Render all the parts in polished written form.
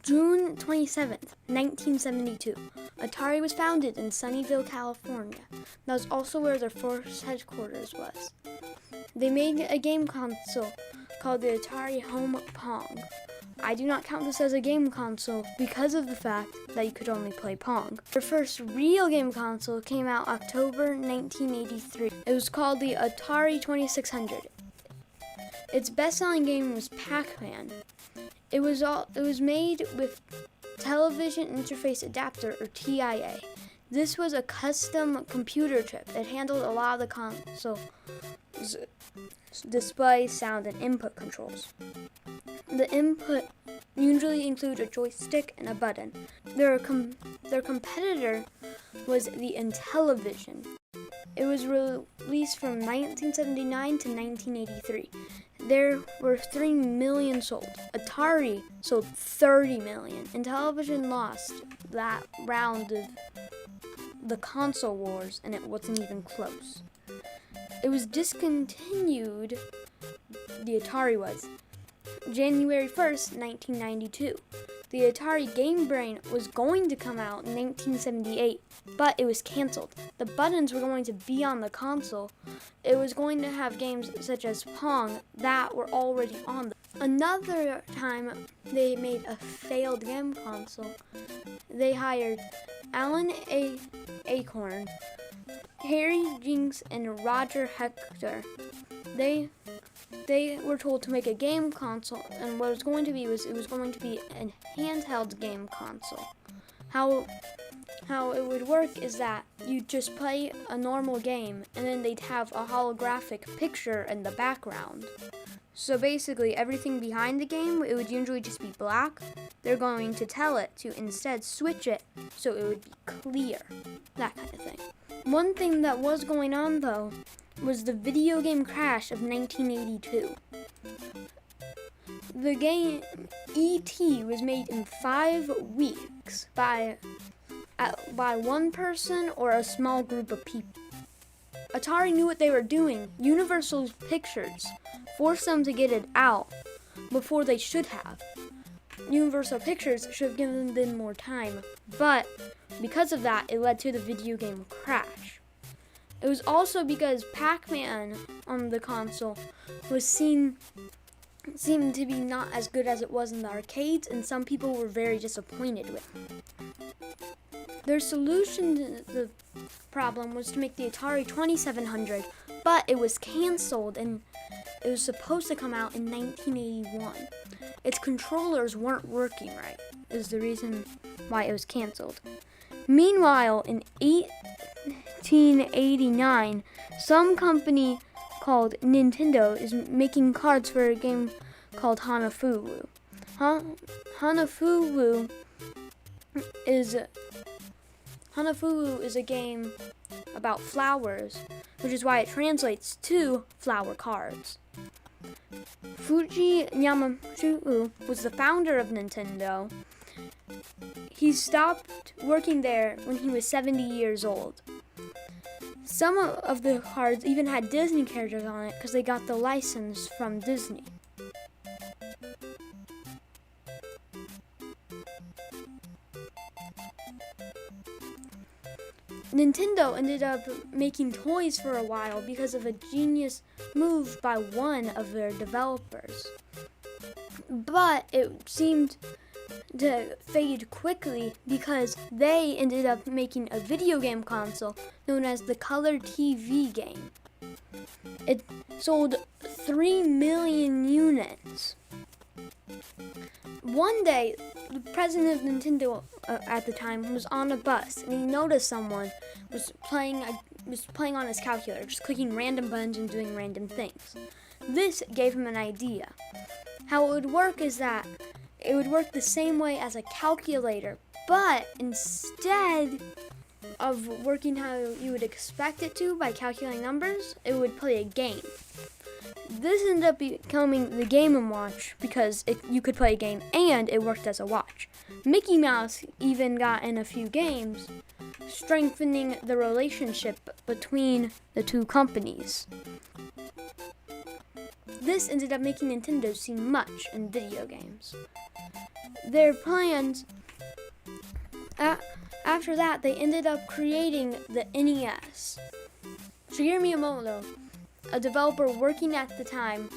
June 27th, 1972, Atari was founded in Sunnyvale, California. That was also where their first headquarters was. They made a game console called the Atari Home Pong. I do not count this as a game console because of the fact that you could only play Pong. Their first real game console came out October 1983. It was called the Atari 2600. Its best-selling game was Pac-Man. It was made with Television Interface Adapter, or TIA. This was a custom computer chip. It handled a lot of the console's display, sound, and input controls. The input usually include a joystick and a button. Their competitor was the Intellivision. It was released from 1979 to 1983. There were 3 million sold. Atari sold 30 million, and Intellivision lost that round of the console wars, and it wasn't even close. It was discontinued, the Atari was, January 1st, 1992. The Atari Game Brain was going to come out in 1978, but it was canceled. The buttons were going to be on the console. It was going to have games such as Pong that were already on. Another time they made a failed game console, they hired Alan Acorn, Harry Jinks, and Roger Hector. They were told to make a game console, and what it was going to be was a handheld game console. How it would work is that you just play a normal game, and then they'd have a holographic picture in the background. So basically, everything behind the game, it would usually just be black. They're going to tell it to instead switch it so it would be clear, that kind of thing. One thing that was going on, though, was the video game crash of 1982. The game E.T. was made in 5 weeks by one person or a small group of people. Atari knew what they were doing. Universal Pictures forced them to get it out before they should have. Universal Pictures should have given them more time, but because of that, it led to the video game crash. It was also because Pac-Man on the console was seemed to be not as good as it was in the arcades, and some people were very disappointed with it. Their solution to the problem was to make the Atari 2700, but it was canceled, and it was supposed to come out in 1981. Its controllers weren't working right, is the reason why it was canceled. Meanwhile, in 1889, some company called Nintendo is making cards for a game called Hanafuwu. Hanafuwu is a game about flowers, which is why it translates to flower cards. Fuji Yamashita was the founder of Nintendo. He stopped working there when he was 70 years old. Some of the cards even had Disney characters on it because they got the license from Disney. Nintendo ended up making toys for a while because of a genius move by one of their developers. But it seemed to fade quickly because they ended up making a video game console known as the Color TV game. It sold 3 million units. One day, the president of Nintendo at the time was on a bus, and he noticed someone was playing on his calculator, just clicking random buttons and doing random things. This gave him an idea. How it would work is that it would work the same way as a calculator, but instead of working how you would expect it to by calculating numbers, it would play a game. This ended up becoming the Game & Watch because you could play a game and it worked as a watch. Mickey Mouse even got in a few games, strengthening the relationship between the two companies. This ended up making Nintendo see much in video games. Their plans, after that, they ended up creating the NES. Shigeru Miyamoto, a developer working at the time,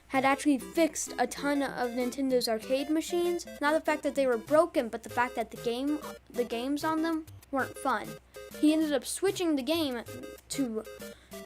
had actually fixed a ton of Nintendo's arcade machines. Not the fact that they were broken, but the fact that the games on them weren't fun. He ended up switching the game to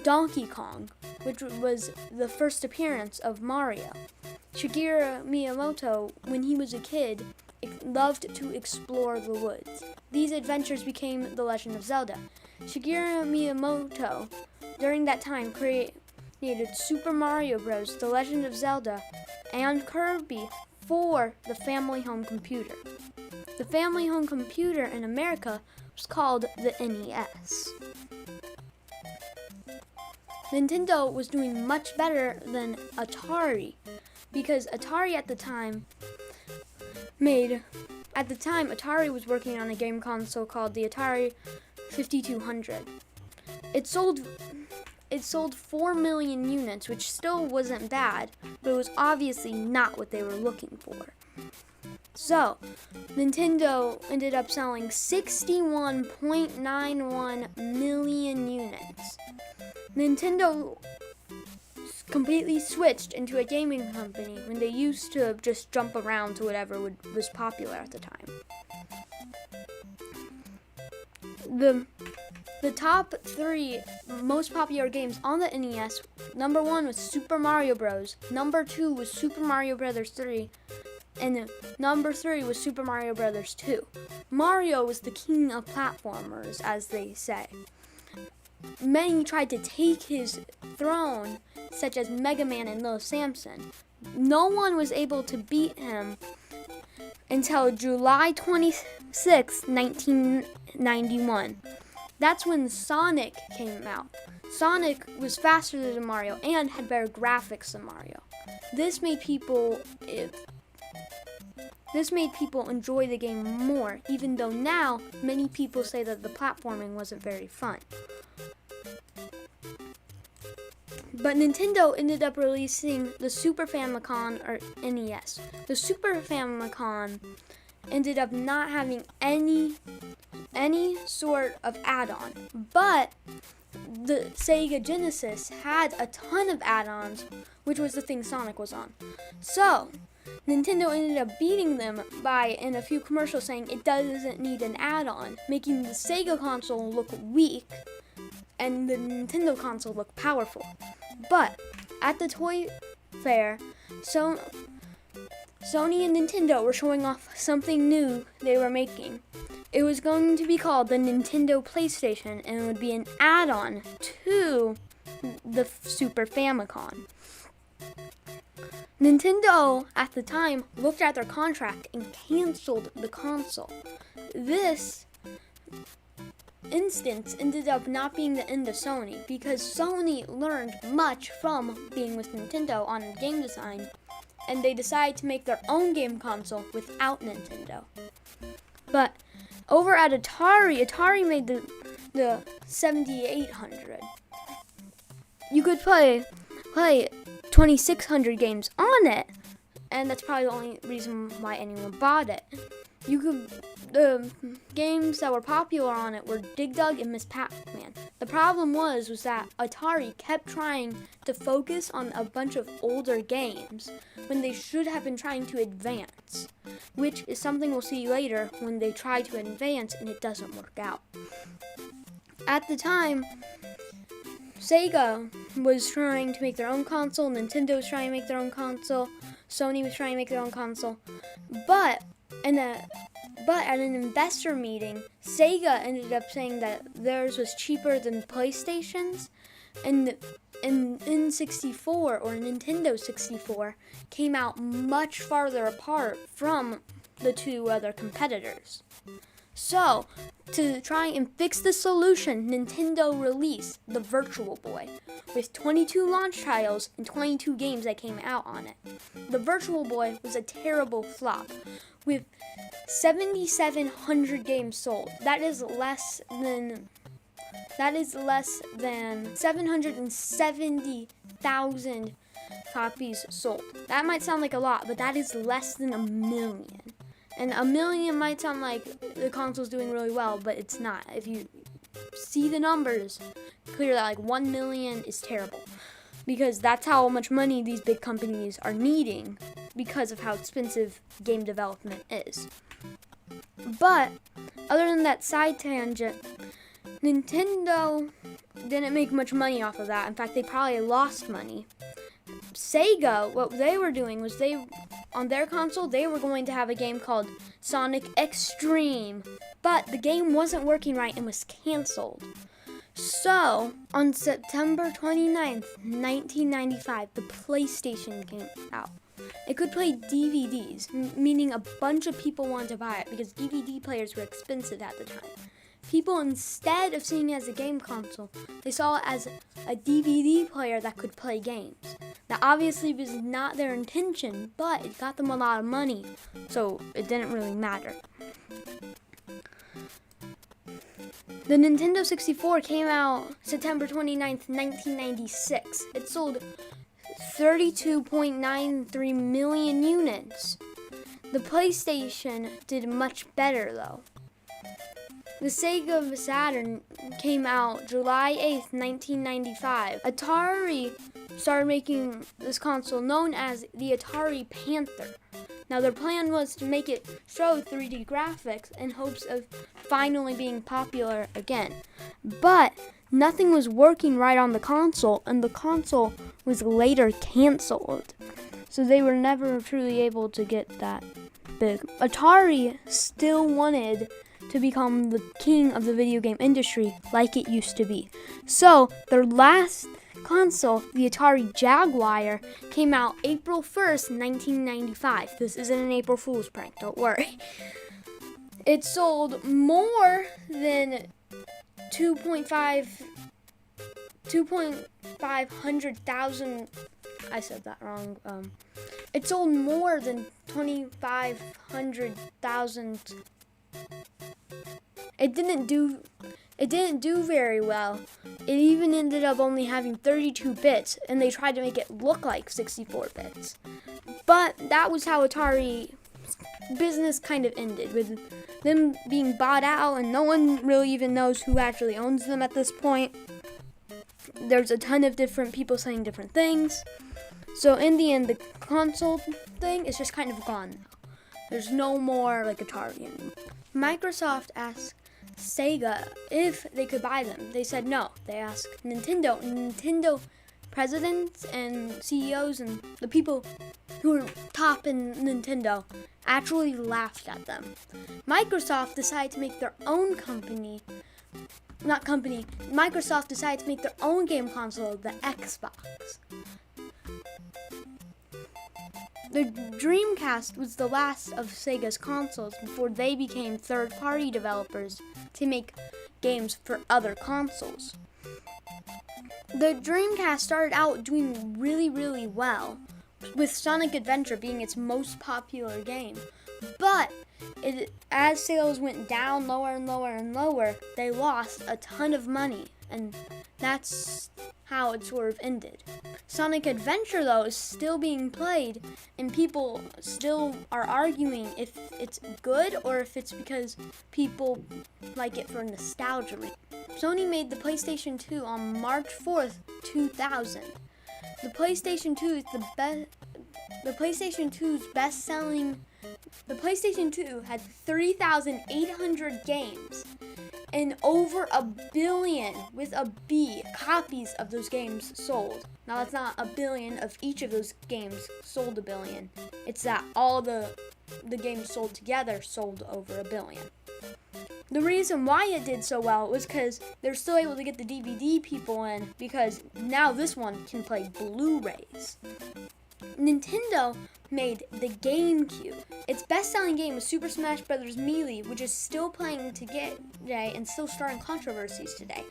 Donkey Kong, which was the first appearance of Mario. Shigeru Miyamoto, when he was a kid, loved to explore the woods. These adventures became The Legend of Zelda. Shigeru Miyamoto, during that time, created Super Mario Bros., The Legend of Zelda, and Kirby for the family home computer. The family home computer in America was called the NES. Nintendo was doing much better than Atari, because Atari at the time Atari was working on a game console called the Atari 5200. It sold 4 million units, which still wasn't bad, but it was obviously not what they were looking for. So, Nintendo ended up selling 61.91 million units. Nintendo completely switched into a gaming company when they used to just jump around to whatever was popular at the time. The top 3 most popular games on the NES, number 1 was Super Mario Bros., number 2 was Super Mario Bros. 3, and number 3 was Super Mario Bros. 2. Mario was the king of platformers, as they say. Many tried to take his throne, such as Mega Man and Little Samson. No one was able to beat him until July 26, 1991. That's when Sonic came out. Sonic was faster than Mario and had better graphics than Mario. This made people enjoy the game more, even though now many people say that the platforming wasn't very fun. But Nintendo ended up releasing the Super Famicom, or NES. The Super Famicom ended up not having any sort of add-on, but the Sega Genesis had a ton of add-ons, which was the thing Sonic was on. So, Nintendo ended up beating them in a few commercials saying it doesn't need an add-on, making the Sega console look weak and the Nintendo console look powerful. But at the toy fair, Sony and Nintendo were showing off something new they were making. It was going to be called the Nintendo PlayStation, and it would be an add-on to the Super Famicom. Nintendo, at the time, looked at their contract and canceled the console. This instance ended up not being the end of Sony, because Sony learned much from being with Nintendo on game design, and they decided to make their own game console without Nintendo. But over at Atari made the 7800. You could play 2,600 games on it, and that's probably the only reason why anyone bought it. The games that were popular on it were Dig Dug and Miss Pac-Man. The problem was that Atari kept trying to focus on a bunch of older games when they should have been trying to advance, which is something we'll see later when they try to advance and it doesn't work out. At the time, Sega was trying to make their own console, Nintendo was trying to make their own console, Sony was trying to make their own console, but at an investor meeting, Sega ended up saying that theirs was cheaper than PlayStation's, and N64 or Nintendo 64 came out much farther apart from the two other competitors. So, to try and fix the solution, Nintendo released the Virtual Boy with 22 launch titles and 22 games that came out on it. The Virtual Boy was a terrible flop with 7,700 games sold. That is less than 770,000 copies sold. That might sound like a lot, but that is less than 1,000,000. And 1,000,000 might sound like the console's doing really well, but it's not. If you see the numbers, clear that like 1,000,000 is terrible. Because that's how much money these big companies are needing because of how expensive game development is. But other than that side tangent, Nintendo didn't make much money off of that. In fact, they probably lost money. Sega, what they were doing was on their console, they were going to have a game called Sonic Extreme, but the game wasn't working right and was canceled. So, on September 29th, 1995, the PlayStation came out. It could play DVDs, meaning a bunch of people wanted to buy it because DVD players were expensive at the time. People, instead of seeing it as a game console, they saw it as a DVD player that could play games. That obviously was not their intention, but it got them a lot of money, so it didn't really matter. The Nintendo 64 came out September 29th, 1996. It sold 32.93 million units. The PlayStation did much better, though. The Sega Saturn came out July 8th, 1995. Atari started making this console known as the Atari Panther. Now, their plan was to make it show 3D graphics in hopes of finally being popular again. But nothing was working right on the console, and the console was later canceled. So they were never truly able to get that big. Atari still wanted to become the king of the video game industry like it used to be. So their last console, the Atari Jaguar, came out April 1st, 1995. This isn't an April Fool's prank, don't worry. It sold more than 2,500,000. I said that wrong. It sold more than 2,500,000. It didn't do very well. It even ended up only having 32 bits, and they tried to make it look like 64 bits. But that was how Atari business kind of ended, with them being bought out, and no one really even knows who actually owns them at this point. There's a ton of different people saying different things. So in the end, the console thing is just kind of gone now. There's no more like Atari anymore. Microsoft asked Sega if they could buy them. They said no. They asked Nintendo. Nintendo presidents and CEOs and the people who were top in Nintendo actually laughed at them. Microsoft decided to make their own Microsoft decided to make their own game console, the Xbox. The Dreamcast was the last of Sega's consoles before they became third-party developers to make games for other consoles. The Dreamcast started out doing really, really well, with Sonic Adventure being its most popular game. But as sales went down lower and lower and lower, they lost a ton of money, and that's how it sort of ended. Sonic Adventure, though, is still being played, and people still are arguing if it's good or if it's because people like it for nostalgia. Sony made the PlayStation 2 on March 4th, 2000. The PlayStation 2 is the PlayStation 2's best-selling. The PlayStation 2 had 3,800 games and over 1 billion, with a B, copies of those games sold. Now, that's not 1 billion of each of those games sold 1 billion. It's that all the games sold together sold over 1 billion. The reason why it did so well was because they're still able to get the DVD people in, because now this one can play Blu-rays. Nintendo made the GameCube. Its best-selling game was Super Smash Bros. Melee, which is still playing today and still starting controversies today.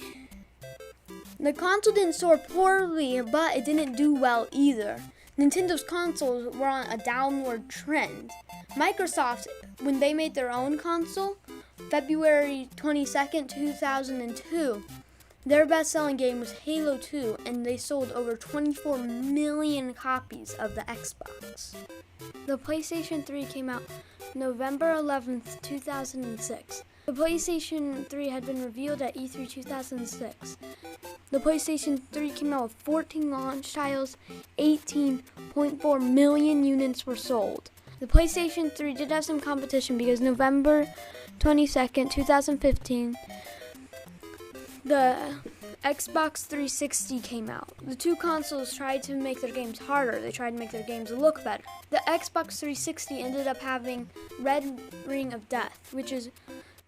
The console didn't soar poorly, but it didn't do well either. Nintendo's consoles were on a downward trend. Microsoft, when they made their own console, February 22nd, 2002, their best-selling game was Halo 2, and they sold over 24 million copies of the Xbox. The PlayStation 3 came out November 11th, 2006. The PlayStation 3 had been revealed at E3 2006. The PlayStation 3 came out with 14 launch titles, 18.4 million units were sold. The PlayStation 3 did have some competition because November 22nd, 2015, the Xbox 360 came out. The two consoles tried to make their games harder. They tried to make their games look better. The Xbox 360 ended up having Red Ring of Death, which is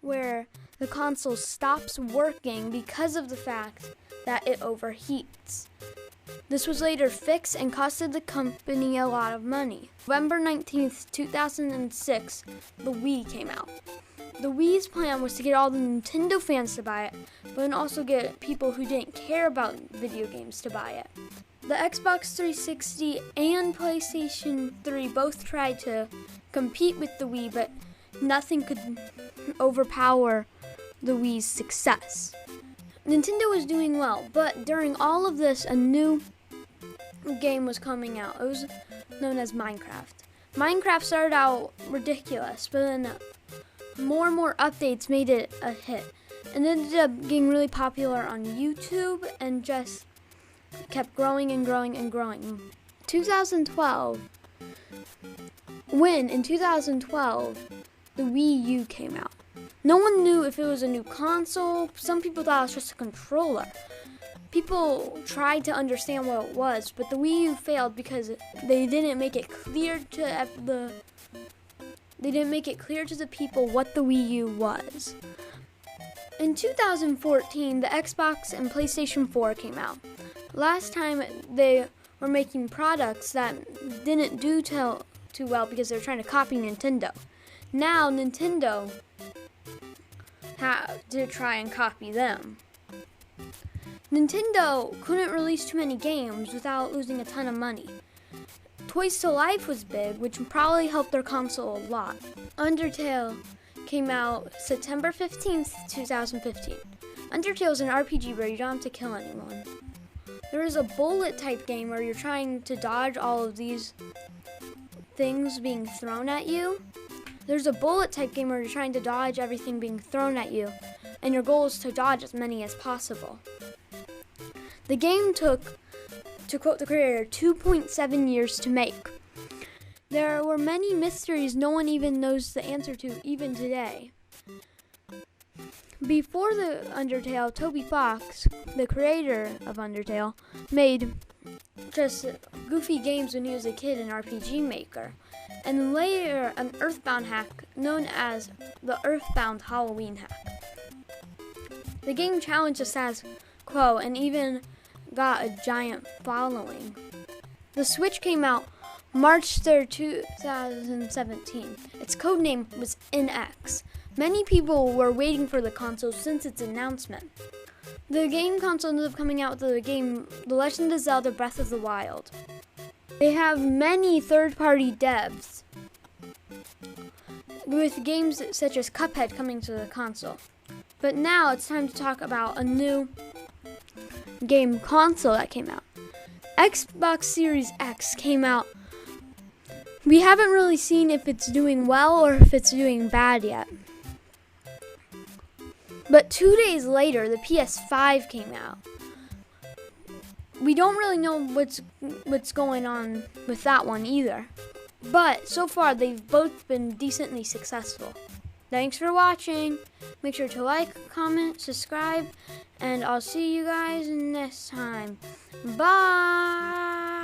where the console stops working because of the fact that it overheats. This was later fixed and costed the company a lot of money. November 19th, 2006, the Wii came out. The Wii's plan was to get all the Nintendo fans to buy it, but then also get people who didn't care about video games to buy it. The Xbox 360 and PlayStation 3 both tried to compete with the Wii, but nothing could overpower the Wii's success. Nintendo was doing well, but during all of this, a new game was coming out. It was known as Minecraft. Minecraft started out ridiculous, but then more and more updates made it a hit. And ended up getting really popular on YouTube and just kept growing and growing and growing. In 2012, the Wii U came out. No one knew if it was a new console. Some people thought it was just a controller. People tried to understand what it was, but the Wii U failed because they didn't make it clear to the people what the Wii U was. In 2014, the Xbox and PlayStation 4 came out. Last time they were making products that didn't do too well because they were trying to copy Nintendo. Now Nintendo had to try and copy them. Nintendo couldn't release too many games without losing a ton of money. Toys to Life was big, which probably helped their console a lot. Undertale came out September 15th, 2015. Undertale is an RPG where you don't have to kill anyone. There is a bullet type game where you're trying to dodge all of these things being thrown at you. There's a bullet type game where you're trying to dodge everything being thrown at you, and your goal is to dodge as many as possible. The game took, to quote the creator, 2.7 years to make. There were many mysteries no one even knows the answer to, even today. Before the Undertale, Toby Fox, the creator of Undertale, made just goofy games when he was a kid in RPG Maker. And later, an Earthbound hack known as the Earthbound Halloween hack. The game challenged the status quo and even got a giant following. The Switch came out March 3rd, 2017. Its codename was NX. Many people were waiting for the console since its announcement. The game console ended up coming out with the game The Legend of Zelda Breath of the Wild. They have many third-party devs, with games such as Cuphead coming to the console. But now it's time to talk about a new game console that came out. Xbox Series X came out. We haven't really seen if it's doing well or if it's doing bad yet. But 2 days later, the PS5 came out. We don't really know what's going on with that one either. But so far, they've both been decently successful. Thanks for watching. Make sure to like, comment, subscribe, and I'll see you guys next time. Bye!